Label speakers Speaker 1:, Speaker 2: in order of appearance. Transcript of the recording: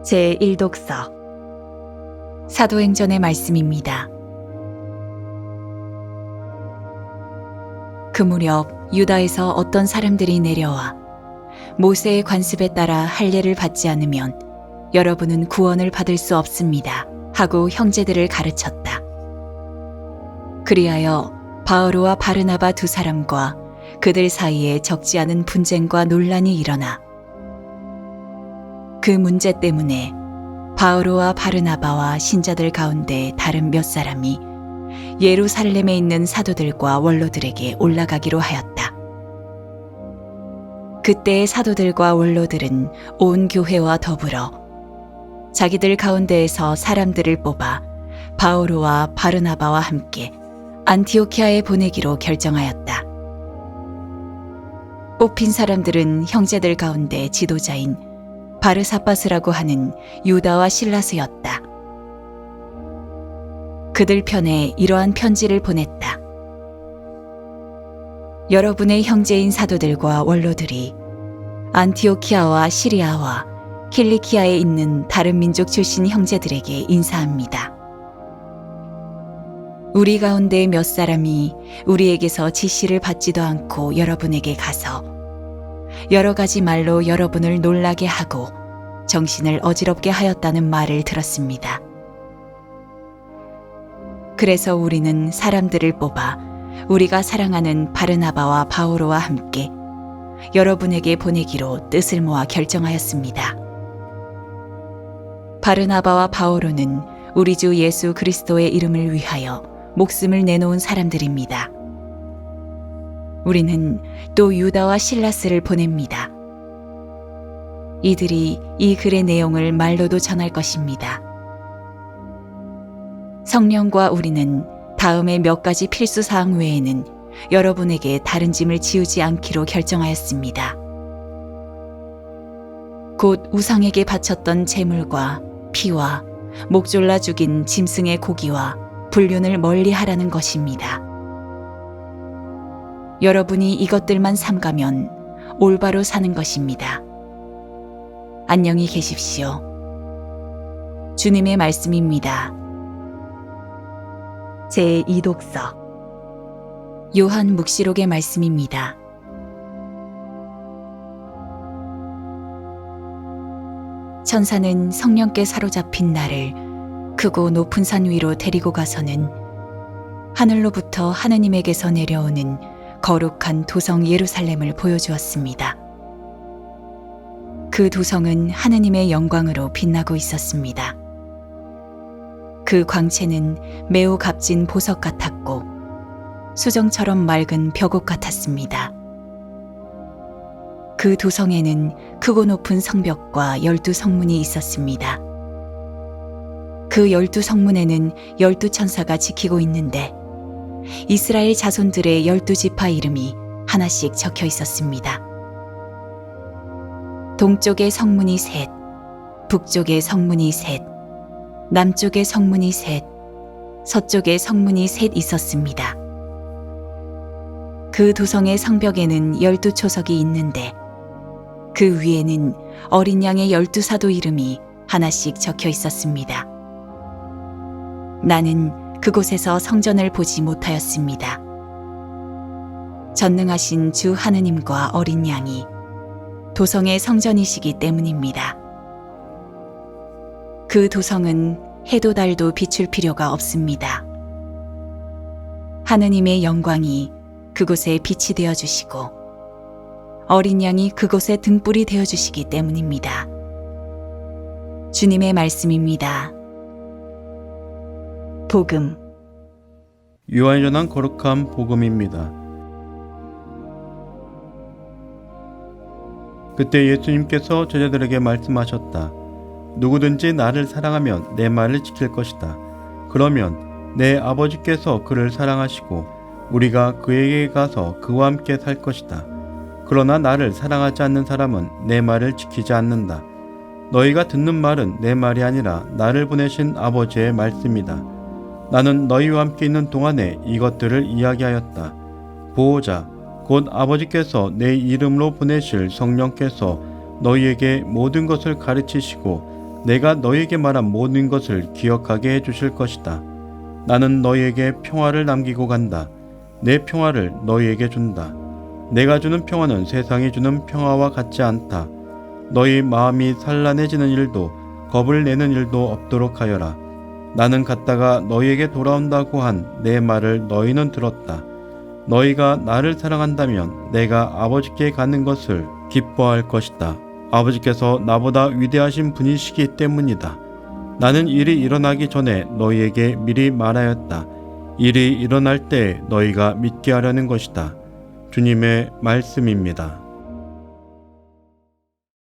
Speaker 1: 제1독서 사도행전의 말씀입니다. 그 무렵 유다에서 어떤 사람들이 내려와 모세의 관습에 따라 할례를 받지 않으면 여러분은 구원을 받을 수 없습니다 하고 형제들을 가르쳤다. 그리하여 바오로와 바르나바 두 사람과 그들 사이에 적지 않은 분쟁과 논란이 일어나 그 문제 때문에 바오로와 바르나바와 신자들 가운데 다른 몇 사람이 예루살렘에 있는 사도들과 원로들에게 올라가기로 하였다. 그때의 사도들과 원로들은 온 교회와 더불어 자기들 가운데에서 사람들을 뽑아 바오로와 바르나바와 함께 안티오키아에 보내기로 결정하였다. 뽑힌 사람들은 형제들 가운데 지도자인 바르사바스라고 하는 유다와 실라스였다. 그들 편에 이러한 편지를 보냈다. 여러분의 형제인 사도들과 원로들이 안티오키아와 시리아와 킬리키아에 있는 다른 민족 출신 형제들에게 인사합니다. 우리 가운데 몇 사람이 우리에게서 지시를 받지도 않고 여러분에게 가서 여러 가지 말로 여러분을 놀라게 하고 정신을 어지럽게 하였다는 말을 들었습니다. 그래서 우리는 사람들을 뽑아 우리가 사랑하는 바르나바와 바오로와 함께 여러분에게 보내기로 뜻을 모아 결정하였습니다. 바르나바와 바오로는 우리 주 예수 그리스도의 이름을 위하여 목숨을 내놓은 사람들입니다. 우리는 또 유다와 실라스를 보냅니다. 이들이 이 글의 내용을 말로도 전할 것입니다. 성령과 우리는 다음의 몇 가지 필수 사항 외에는 여러분에게 다른 짐을 지우지 않기로 결정하였습니다. 곧 우상에게 바쳤던 제물과 피와 목졸라 죽인 짐승의 고기와 불륜을 멀리하라는 것입니다. 여러분이 이것들만 삼가면 올바로 사는 것입니다. 안녕히 계십시오. 주님의 말씀입니다. 제2독서 요한 묵시록의 말씀입니다. 천사는 성령께 사로잡힌 나를 크고 높은 산 위로 데리고 가서는 하늘로부터 하느님에게서 내려오는 거룩한 도성 예루살렘을 보여주었습니다. 그 도성은 하느님의 영광으로 빛나고 있었습니다. 그 광채는 매우 값진 보석 같았고 수정처럼 맑은 벽옥 같았습니다. 그 도성에는 크고 높은 성벽과 12성문이 있었습니다. 그 12성문에는 12천사가 지키고 있는데 이스라엘 자손들의 12지파 이름이 하나씩 적혀 있었습니다. 동쪽의 성문이 셋, 북쪽의 성문이 셋, 남쪽의 성문이 셋, 서쪽의 성문이 셋 있었습니다. 그 도성의 성벽에는 12초석이 있는데 그 위에는 어린 양의 12사도 이름이 하나씩 적혀 있었습니다. 나는 그곳에서 성전을 보지 못하였습니다. 전능하신 주 하느님과 어린 양이 도성의 성전이시기 때문입니다. 그 도성은 해도 달도 비출 필요가 없습니다. 하느님의 영광이 그곳에 빛이 되어주시고 어린 양이 그곳에 등불이 되어주시기 때문입니다. 주님의 말씀입니다. 복음
Speaker 2: 요한이 전한 거룩한 복음입니다. 그때 예수님께서 제자들에게 말씀하셨다. 누구든지 나를 사랑하면 내 말을 지킬 것이다. 그러면 내 아버지께서 그를 사랑하시고 우리가 그에게 가서 그와 함께 살 것이다. 그러나 나를 사랑하지 않는 사람은 내 말을 지키지 않는다. 너희가 듣는 말은 내 말이 아니라 나를 보내신 아버지의 말씀이다. 나는 너희와 함께 있는 동안에 이것들을 이야기하였다. 보호자, 곧 아버지께서 내 이름으로 보내실 성령께서 너희에게 모든 것을 가르치시고 내가 너희에게 말한 모든 것을 기억하게 해주실 것이다. 나는 너희에게 평화를 남기고 간다. 내 평화를 너희에게 준다. 내가 주는 평화는 세상이 주는 평화와 같지 않다. 너희 마음이 산란해지는 일도 겁을 내는 일도 없도록 하여라. 나는 갔다가 너희에게 돌아온다고 한 내 말을 너희는 들었다. 너희가 나를 사랑한다면 내가 아버지께 가는 것을 기뻐할 것이다. 아버지께서 나보다 위대하신 분이시기 때문이다. 나는 일이 일어나기 전에 너희에게 미리 말하였다. 일이 일어날 때 너희가 믿게 하려는 것이다. 주님의 말씀입니다.